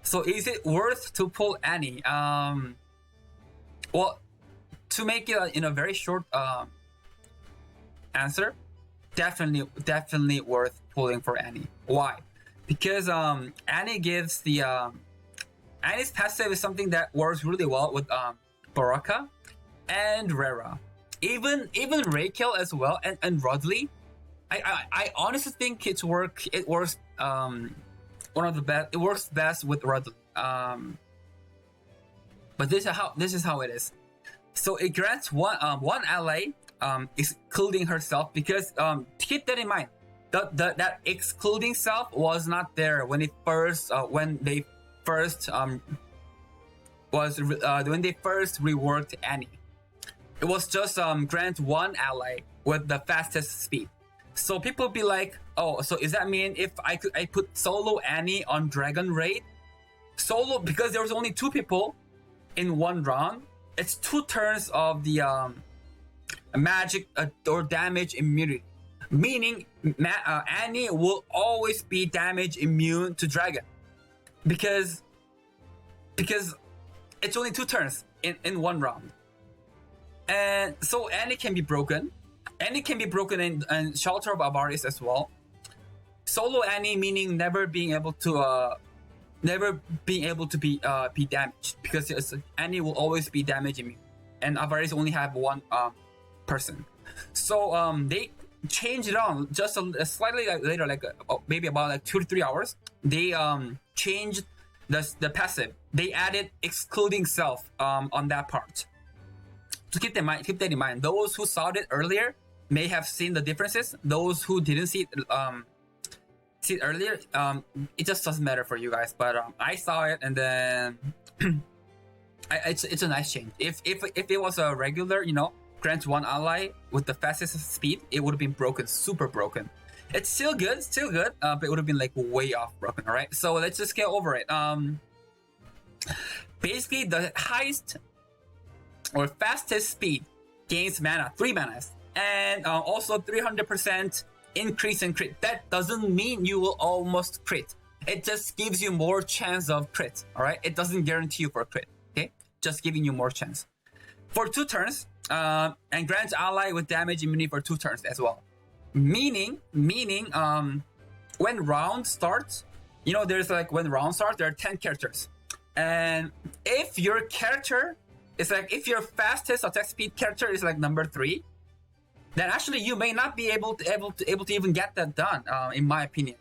So is it worth to pull Annie? Well, to make it in a very short answer, definitely worth pulling for Annie. Why? Because Annie gives the Annie's passive is something that works really well with Baraka and Rera, even Raquel as well, and Rodley. I honestly think it works one of the best. It works best with Rodley. But this is how it is. So it grants one ally, excluding herself, because keep that in mind. That excluding self was not there when they first reworked Annie. It was just grant one ally with the fastest speed. So people be like, oh, so does that mean if I put solo Annie on Dragon Raid? Solo, because there was only 2 people in one round. It's 2 turns of the magic or damage immunity. Meaning Annie will always be damage immune to Dragon. Because it's only 2 turns in one round. And so Annie can be broken. Annie can be broken in Shelter of Avaris as well. Solo Annie meaning never being able to be damaged, because Annie will always be damage immune, and Avaris only have one person. So they changed it on just a slightly later, maybe about 2 to 3 hours. They changed the passive. They added excluding self on that part. So keep that in mind. Those who saw it earlier may have seen the differences. Those who didn't see it earlier, it just doesn't matter for you guys. But I saw it, and then it's a nice change. If it was a regular, grant one ally with the fastest speed, it would have been broken, super broken. It's still good, but it would have been way off broken. All right, so let's just get over it. Basically, the highest or fastest speed gains mana, 3 manas, and also 300% increase in crit. That doesn't mean you will almost crit. It just gives you more chance of crit. All right, it doesn't guarantee you for a crit. Okay, just giving you more chance for 2 turns, and grants ally with damage immunity for 2 turns as well. Meaning, when round starts, there's when round starts, there are 10 characters, and if your character is if your fastest attack speed character is number 3, then actually you may not be able to even get that done, in my opinion,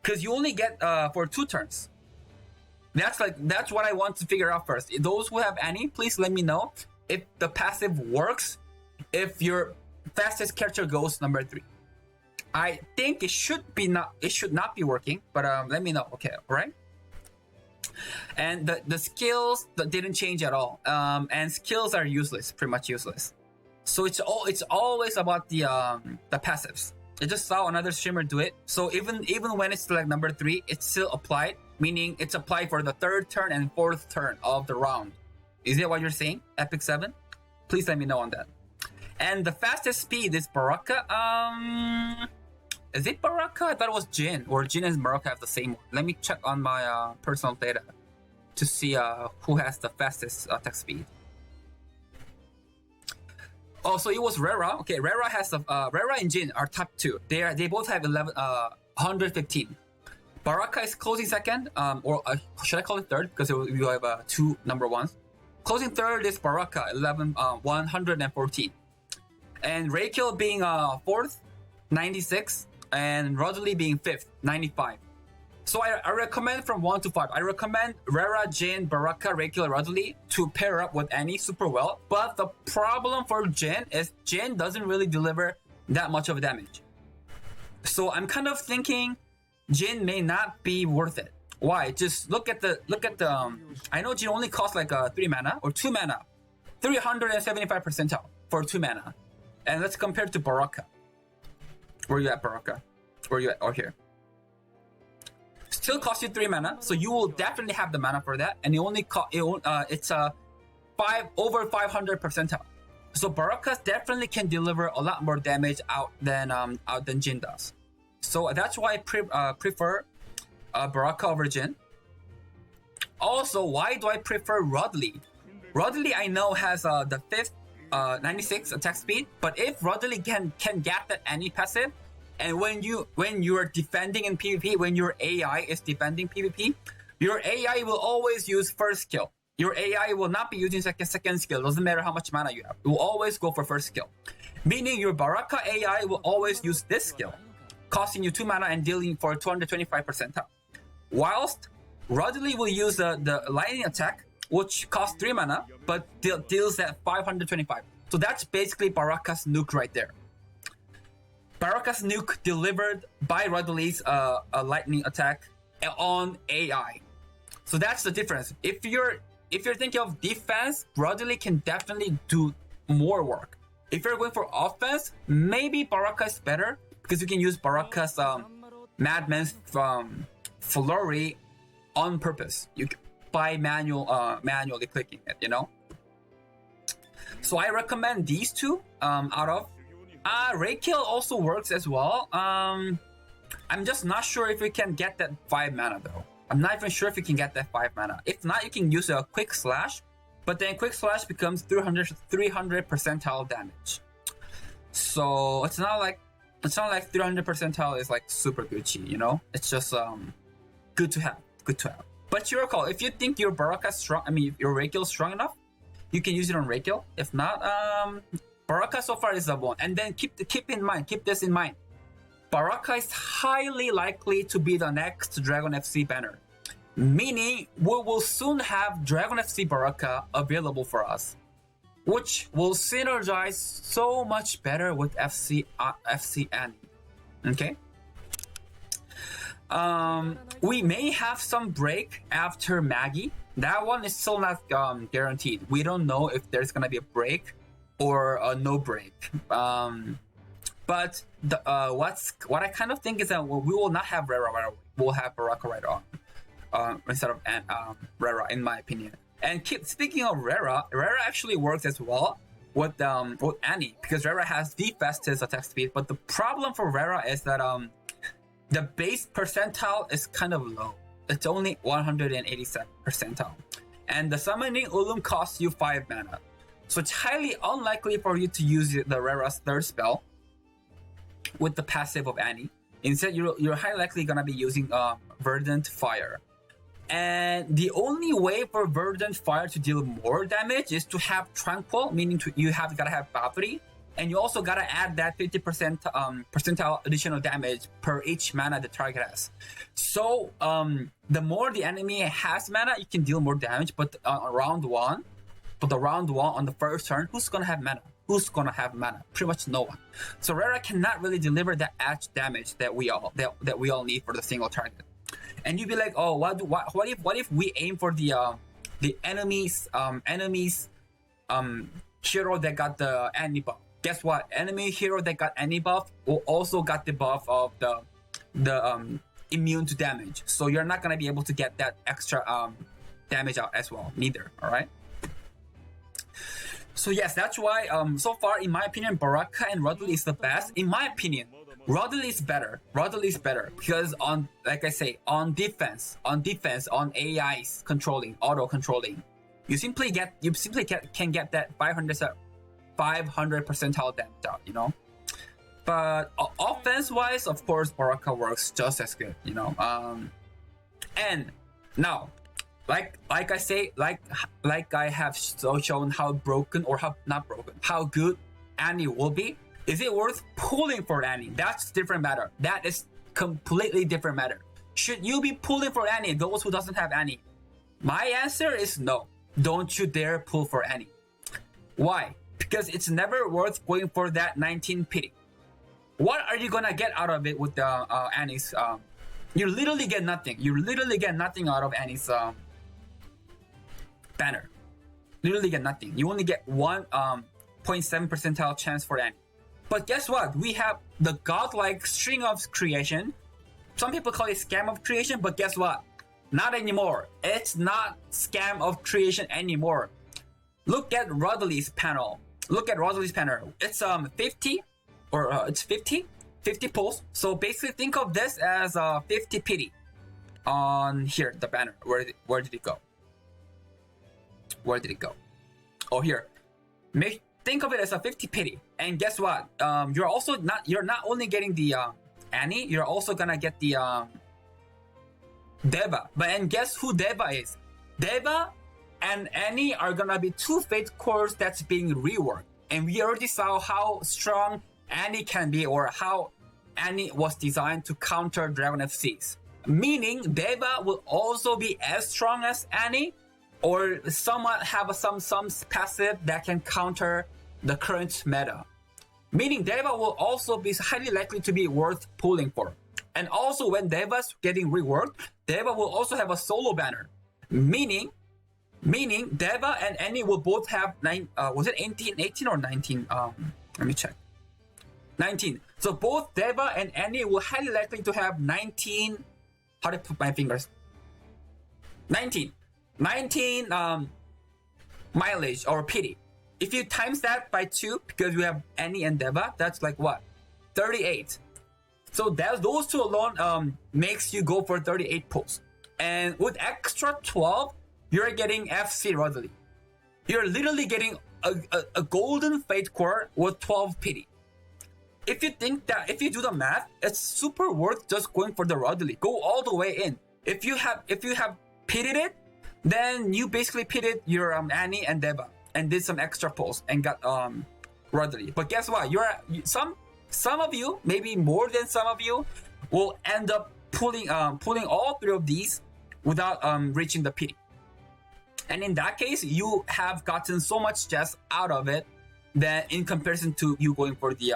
because you only get for 2 turns. That's what I want to figure out first. Those who have any, please let me know if the passive works if your fastest character goes number 3. I think it should not be working, but let me know. Okay, all right. And the skills that didn't change at all, and skills are useless, pretty much useless. So it's always about the passives. I just saw another streamer do it. So even when it's number 3, it's still applied, meaning it's applied for the 3rd turn and 4th turn of the round. Is that what you're saying, Epic 7? Please let me know on that. And the fastest speed is Baraka. Is it Baraka? I thought it was Jin, or Jin and Baraka have the same one. Let me check on my personal data to see who has the fastest attack speed. Oh, so it was Rera. Okay, Rera has Rera and Jin are top 2. They both have 115. Baraka is closing second, or should I call it third? Because you have 2 number 1s. Closing third is Baraka, 114. And Raquel being 4th, 96. And Rodley being 5th, 95. So I recommend from 1 to 5. I recommend Rera, Jin, Baraka, Raquel, Rodley to pair up with Annie super well. But the problem for Jin is Jin doesn't really deliver that much of damage. So I'm kind of thinking Jin may not be worth it. Why? Just look at the. I know Jin only costs 3 mana or 2 mana, 375 percentile for 2 mana, and let's compare it to Baraka. Where you at, Baraka? Where you at? Oh, here. Still costs you 3 mana, so you will definitely have the mana for that, and it's over 500 percentile. So Baraka definitely can deliver a lot more damage out than Jin does. So that's why I prefer Baraka over Jin. Also, why do I prefer Rudley? Rudley I know has the 5th 96 attack speed, but if Rudley can get that any passive, and when you're defending in PvP, when your AI is defending PvP, your AI will always use first skill. Your AI will not be using second skill. Doesn't matter how much mana you have. It will always go for first skill. Meaning your Baraka AI will always use this skill, costing you 2 mana and dealing for 225%. Whilst Rudley will use the lightning attack, which costs 3 mana, but deals at 525. So that's basically Baraka's nuke right there. Baraka's nuke delivered by Rudley's a lightning attack on AI. So that's the difference. If you're thinking of defense, Rudley can definitely do more work. If you're going for offense, maybe Baraka is better because you can use Baraka's Madman's Flurry on purpose. You can, by manually clicking it, you know. So I recommend these two out of. Raykill also works as well. I'm just not sure if you can get that 5 mana though. I'm not even sure if you can get that 5 mana. If not, you can use a quick slash, but then quick slash becomes 300 percentile damage. So it's not like 300 percentile is like super Gucci, you know. It's just good to have. But your call. If you think your Baraka is strong, I mean your Raykill is strong enough, you can use it on Raykill. If not, Baraka so far is the one. And then keep this in mind. Baraka is highly likely to be the next Dragon FC banner. Meaning, we will soon have Dragon FC Baraka available for us, which will synergize so much better with FC Annie. Okay? We may have some break after Maggie. That one is still not guaranteed. We don't know if there's gonna be a break or no break. But what I kind of think is that we will not have Rera right away. We'll have Baraka right on instead of Rera, in my opinion. And speaking of Rera actually works as well with Annie because Rera has the fastest attack speed. But the problem for Rera is that the base percentile is kind of low. It's only 187 percentile, and the summoning Ulum costs you 5 mana. So it's highly unlikely for you to use the Rera's third spell with the passive of Annie. Instead, you're highly likely gonna be using Verdant Fire. And the only way for Verdant Fire to deal more damage is to have Tranquil, meaning you gotta have Battery, and you also gotta add that 50% percentile additional damage per each mana the target has. So the more the enemy has mana, you can deal more damage. But round one on the first turn, who's gonna have mana? Pretty much no one. So Rera cannot really deliver that edge damage that we all need for the single target. And you'd be like, oh, what if we aim for the enemy's hero that got the anti buff? Guess what? Enemy hero that got anti buff will also got the buff of the immune to damage. So you're not gonna be able to get that extra damage out as well, neither. All right. So yes, that's why so far, in my opinion, Baraka and Rudley is the best. In my opinion, Rudley is better because on defense, on AI's auto controlling, you simply can get that 500 percentile damage out, you know. But offense wise, of course, Baraka works just as good, you know. And now, like I have shown how broken or how good Annie will be. Is it worth pulling for Annie? That's different matter. That is completely different matter. Should you be pulling for Annie? Those who doesn't have Annie, my answer is no. Don't you dare pull for Annie. Why? Because it's never worth going for that 19 pity. What are you gonna get out of it with the Annie's? You literally get nothing. You literally get nothing out of Annie's banner. Literally get nothing. You only get 1.7 percentile chance for Annie. But guess what? We have the godlike string of creation. Some people call it scam of creation, but guess what? Not anymore. It's not scam of creation anymore. Look at Rudley's panel. It's 50 or it's 50 pulls. So basically think of this as 50 pity on here, the banner. Where did it go? Where did it go? Oh, here. Think of it as a 50 pity. And guess what? You're not only getting the Annie, you're also gonna get the Deva. And guess who Deva is? Deva and Annie are gonna be two fate cores that's being reworked. And we already saw how strong Annie can be, or how Annie was designed to counter Dragon FCs. Meaning Deva will also be as strong as Annie, or somewhat have some passive that can counter the current meta. Meaning Deva will also be highly likely to be worth pulling for. And also when Deva's getting reworked, Deva will also have a solo banner. Meaning Deva and Annie will both have was it 18 or 19? Let me check. 19. So both Deva and Annie will highly likely to have 19. How to put my fingers? 19 mileage or pity. If you times that by 2, because you have Annie and Deva, that's like what? 38. So those two alone makes you go for 38 pulls. And with extra 12, you're getting FC Rudley. You're literally getting a golden fate core with 12 pity. If you do the math, it's super worth just going for the Rudley. Go all the way in. If you have pitted it, then you basically pitted your Annie and Deva and did some extra pulls and got Rudley. But guess what? Some of you, maybe more than some of you, will end up pulling all 3 of these without reaching the pity. And in that case, you have gotten so much jazz out of it that in comparison to you going for the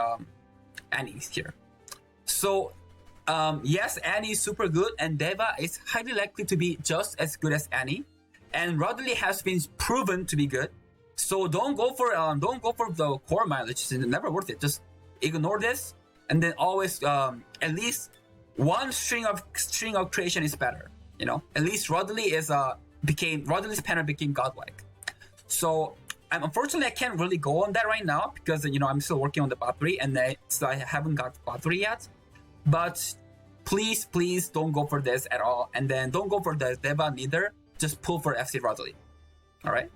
Annie's here. So yes, Annie is super good, and Deva is highly likely to be just as good as Annie, and Rudley has been proven to be good. So don't go for the core mileage. It's never worth it. Just ignore this, and then always at least one string of creation is better. You know, at least Rudley's banner became godlike. So unfortunately, I can't really go on that right now because I'm still working on the bot 3, and so I haven't got bot 3 yet. But please don't go for this at all, and then don't go for the Deva neither. Just pull for FC Rudley. All right.